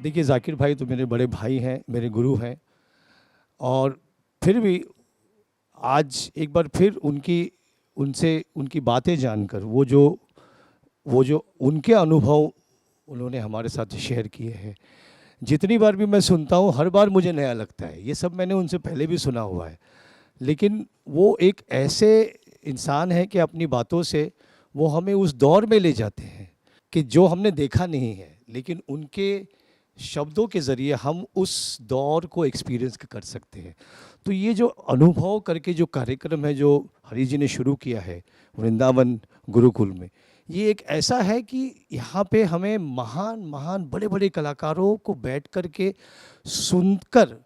देखिए जाकिर भाई तो मेरे बड़े भाई हैं, मेरे गुरु हैं। और फिर भी आज एक बार फिर उनसे उनकी बातें जानकर वो जो उनके अनुभव उन्होंने हमारे साथ शेयर किए हैं, जितनी बार भी मैं सुनता हूँ हर बार मुझे नया लगता है। ये सब मैंने उनसे पहले भी सुना हुआ है, लेकिन वो एक ऐसे इंसान है कि अपनी बातों से वो हमें उस दौर में ले जाते हैं कि जो हमने देखा नहीं है, लेकिन उनके शब्दों के ज़रिए हम उस दौर को एक्सपीरियंस कर सकते हैं। तो ये जो अनुभव करके जो कार्यक्रम है जो हरि जी ने शुरू किया है वृंदावन गुरुकुल में, ये एक ऐसा है कि यहाँ पे हमें महान महान बड़े बड़े कलाकारों को बैठ कर के सुनकर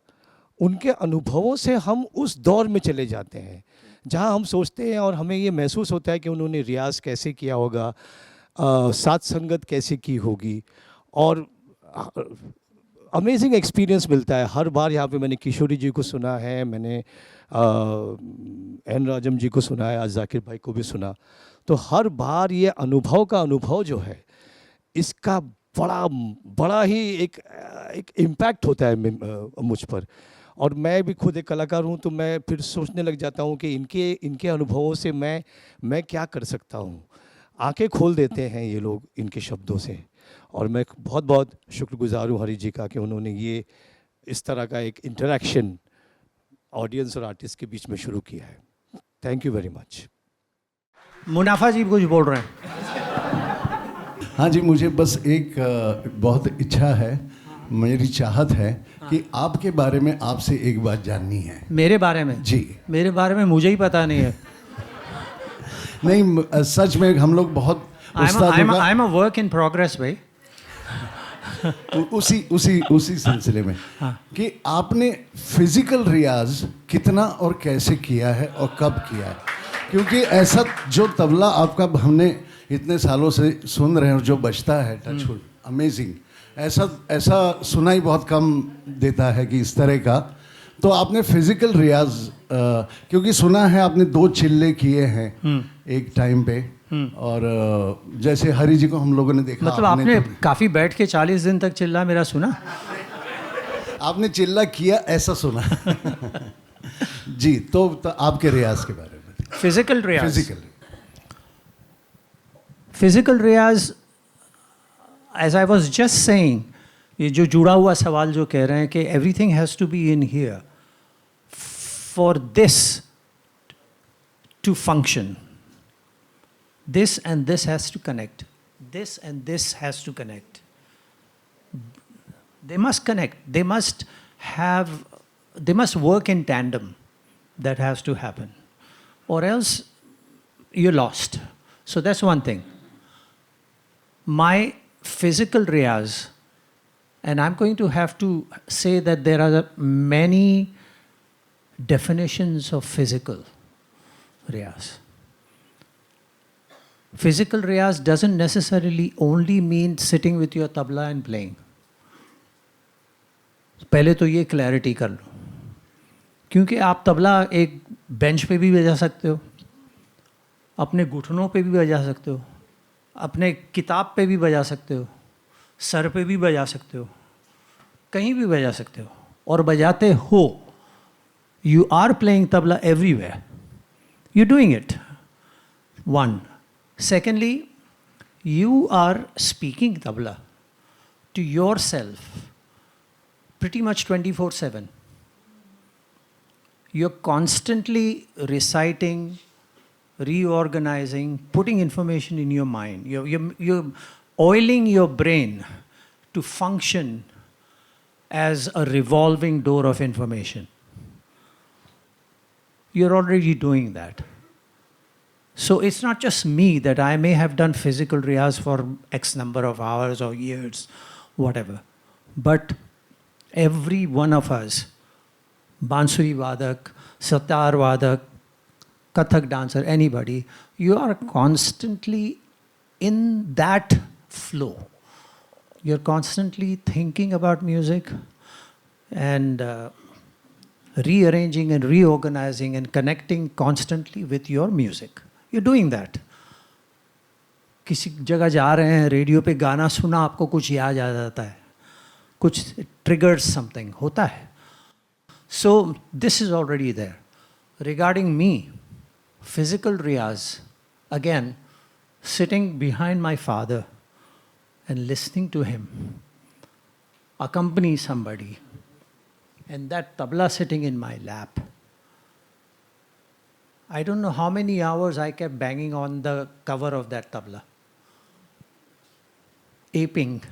उनके अनुभवों से हम उस दौर में चले जाते हैं जहाँ हम सोचते हैं और हमें ये महसूस होता है कि उन्होंने रियाज़ कैसे किया होगा, साथ संगत कैसे की होगी। और अमेजिंग एक्सपीरियंस मिलता है हर बार। यहाँ पे मैंने किशोरी जी को सुना है, मैंने एन राजम जी को सुना है, आज जाकिर भाई को भी सुना। तो हर बार ये अनुभव जो है इसका बड़ा बड़ा ही एक इम्पैक्ट होता है मुझ पर। और मैं भी खुद एक कलाकार हूँ, तो मैं फिर सोचने लग जाता हूँ कि इनके अनुभवों से मैं क्या कर सकता हूँ। आंखें खोल देते हैं ये लोग इनके शब्दों से। और मैं बहुत बहुत शुक्रगुजार हूँ हरि जी का कि उन्होंने ये इस तरह का एक इंटरेक्शन ऑडियंस और आर्टिस्ट के बीच में शुरू किया है। Thank you very much. मुनाफा जी कुछ बोल रहे हैं। हाँ जी, मुझे बस एक बहुत इच्छा है, मेरी चाहत है कि आपके बारे में आपसे एक बात जाननी है। मेरे बारे में? जी। मेरे बारे में मुझे ही पता नहीं है। नहीं, सच में हम लोग बहुत I am a work in progress भाई। उसी सिलसिले में कि आपने फिजिकल रियाज कितना और कैसे किया है और कब किया है, क्योंकि ऐसा जो तबला आपका हमने इतने सालों से सुन रहे हैं और जो बजता है टचवुड अमेजिंग, ऐसा सुनाई बहुत कम देता है कि इस तरह का। तो आपने फिजिकल रियाज क्योंकि सुना है आपने 2 चिल्ले किए हैं एक टाइम पे, और जैसे हरि जी को हम लोगों ने देखा। मतलब आपने काफ़ी बैठ के 40 दिन तक चिल्ला मेरा सुना? आपने चिल्ला किया ऐसा सुना। जी, तो आपके रियाज के बारे में। Physical riyaz as I was just saying, ये जो जुड़ा हुआ सवाल जो कह रहे हैं कि everything has to be in here for this to function. This and this has to connect. This and this has to connect. They must connect. They must work in tandem. That has to happen. Or else you're lost. So that's one thing. My physical riyaz, and I'm going to have to say that there are many definitions of physical riyaz. Physical riyaz doesn't necessarily only mean sitting with your tabla and playing. पहले तो ये clarity कर लो, क्योंकि आप तबला एक bench पे भी बजा सकते हो, अपने घुटनों पे भी बजा सकते हो, अपने किताब पे भी बजा सकते हो, सर पे भी बजा सकते हो, कहीं भी बजा सकते हो और बजाते हो. You are playing tabla everywhere. You're doing it. One. Secondly, you are speaking tabla to yourself pretty much 24/7. You're constantly reciting, reorganizing, putting information in your mind. You're oiling your brain to function as a revolving door of information. You're already doing that. So it's not just me that I may have done physical riyaz for X number of hours or years, whatever. But every one of us, bansuri vadak, sitar vadak, kathak dancer, anybody, you are constantly in that flow. You're constantly thinking about music and rearranging and reorganizing and connecting constantly with your music. You're doing that. किसी जगह जा रहे हैं, radio पे गाना सुना, आपको कुछ याद आ जाता है. कुछ triggers something, होता है. So this is already there. Regarding me, physical riyaz, again, sitting behind my father and listening to him, accompany somebody, and that tabla sitting in my lap. I don't know how many hours I kept banging on the cover of that tabla, aping.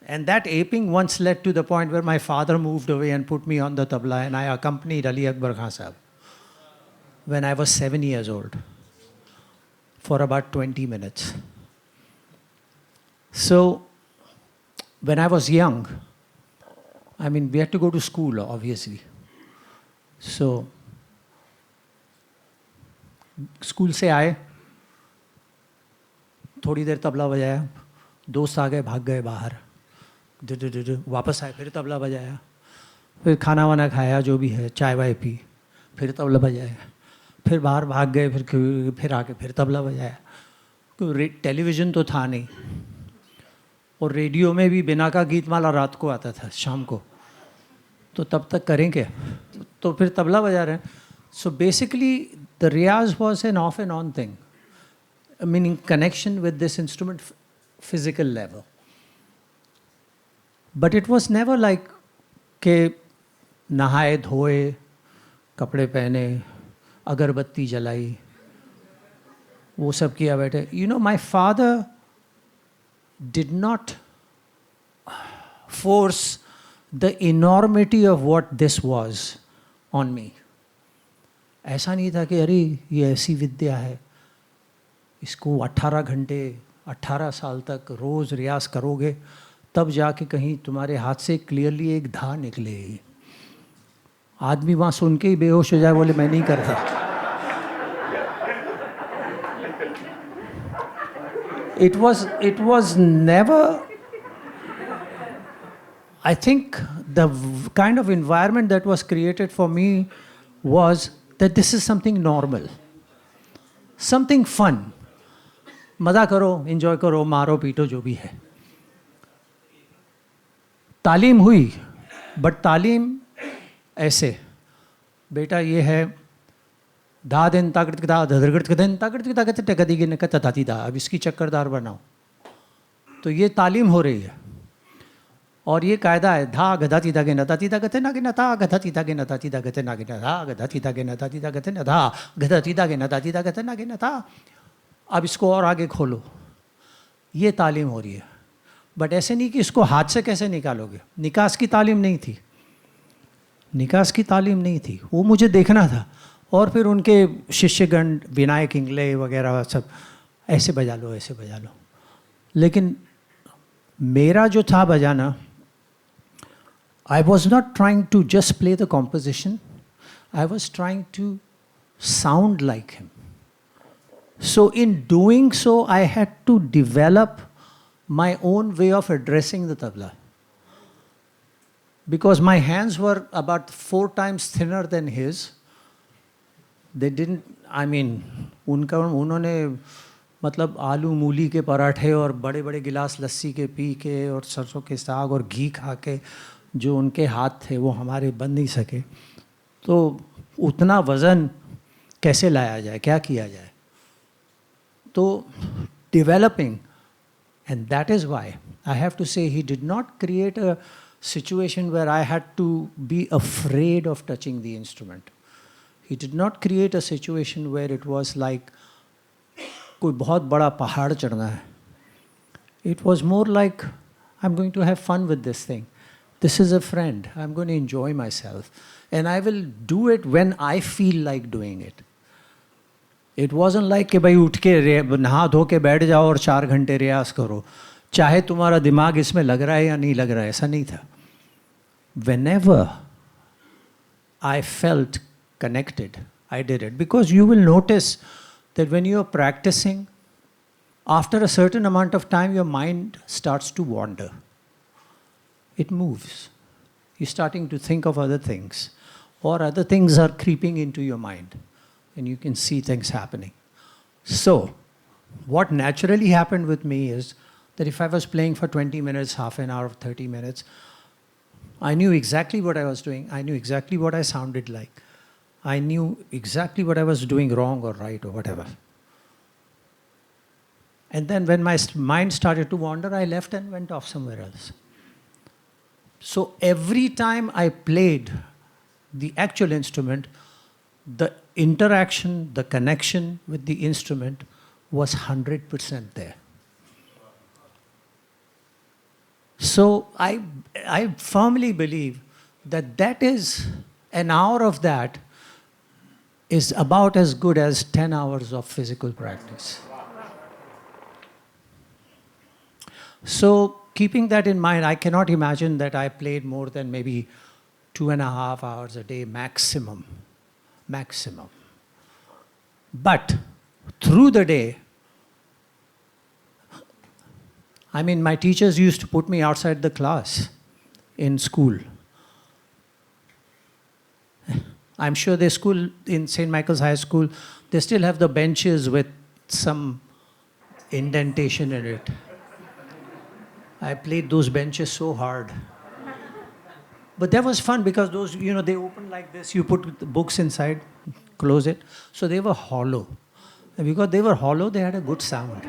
And that aping once led to the point where my father moved away and put me on the tabla, and I accompanied Ali Akbar Khan Sahab when I was 7 years old for about 20 minutes. So when I was young, I mean, we had to go to school, obviously. So school से आए, थोड़ी देर तबला बजाया, दोस्त आ गए, भाग गए बाहर, वापस आए, फिर तबला बजाया, फिर खाना वाना खाया, जो भी है, चाय वाय पी, फिर तबला बजाया, फिर बाहर भाग गए, फिर आके फिर तबला बजाया. तो टेलीविज़न तो था नहीं, और रेडियो में भी बिना का गीतमाला रात को आता था, शाम को, तो तब तक करें क्या, तो फिर तबला बजा रहे हैं. So basically, the riyaz was an off and on thing, meaning connection with this instrument, physical level. But it was never like के नहाए धोए, कपड़े पहने, अगरबत्ती जलाई, वो सब किया बैठे. You know, my father did not force the enormity of what this was on me. ऐसा नहीं था कि अरे ये ऐसी विद्या है, इसको 18 घंटे 18 साल तक रोज़ रियाज करोगे तब जाके कहीं तुम्हारे हाथ से क्लियरली एक धा निकले. आदमी वहाँ सुन के ही बेहोश हो जाए, बोले मैं नहीं करता. It was never, I think the kind of environment that was created for me was that this is something normal, something fun. मज़ा करो, enjoy करो, मारो पीटो, जो भी है. तालीम हुई, बट तालीम ऐसे, बेटा ये है दा दिन ताकत दा धरगट दिन ताकत ताकत टकदी के नकत ताती दा, अब इसकी चक्करदार बनाओ. तो ये तालीम हो रही है, और ये कायदा है, धा गधा तीता के नता तीता गते ना के नता, गधा तीता के नता तीता गते ना के नता, गधा तीता के नता तीता गते न धा, गधा तीता के नता तीता गते ना के नता. अब इसको और आगे खोलो, ये तालीम हो रही है. बट ऐसे नहीं कि इसको हाथ से कैसे निकालोगे. निकास की तालीम नहीं थी, निकास की तालीम नहीं थी, वो मुझे देखना था. और फिर उनके शिष्यगण विनायक इंगले वगैरह सब ऐसे बजा लो, ऐसे बजा लो. लेकिन मेरा जो था बजाना, I was not trying to just play the composition, I was trying to sound like him. So in doing so, I had to develop my own way of addressing the tabla. Because my hands were about 4 times thinner than his. They didn't, I mean, उन्होंने मतलब आलू मूली के पराठे और बड़े बड़े गिलास लस्सी के पी के और सरसों के साग और घी खा के जो उनके हाथ थे वो हमारे बन नहीं सके. तो उतना वज़न कैसे लाया जाए, क्या किया जाए. तो developing, and that is why I have to say he did not create a situation where I had to be afraid of touching the instrument. He did not create a situation where it was like कोई बहुत बड़ा पहाड़ चढ़ना है. It was more like I'm going to have fun with this thing. This is a friend. I'm going to enjoy myself. And I will do it when I feel like doing it. It wasn't like कि भाई उठ के नहा धो के बैठ जाओ और 4 घंटे रियाज करो, चाहे तुम्हारा दिमाग इसमें लग रहा है या नहीं लग रहा है. ऐसा नहीं था. Whenever I felt connected, I did it. Because you will notice that when you are practicing, after a certain amount of time, your mind starts to wander. It moves. You're starting to think of other things, or other things are creeping into your mind, and you can see things happening. So, what naturally happened with me is that if I was playing for 20 minutes, half an hour, 30 minutes, I knew exactly what I was doing. I knew exactly what I sounded like. I knew exactly what I was doing wrong or right or whatever. And then when my mind started to wander, I left and went off somewhere else. So every time I played the actual instrument, the interaction, the connection with the instrument was 100% there. So I firmly believe that is, an hour of that is about as good as 10 hours of physical practice. So keeping that in mind, I cannot imagine that I played more than maybe 2.5 hours a day maximum. Maximum. But through the day, I mean, my teachers used to put me outside the class in school. I'm sure their school in St. Michael's High School, they still have the benches with some indentation in it. I played those benches so hard. But that was fun because those, they open like this, you put the books inside, close it. So they were hollow. And because they were hollow, they had a good sound.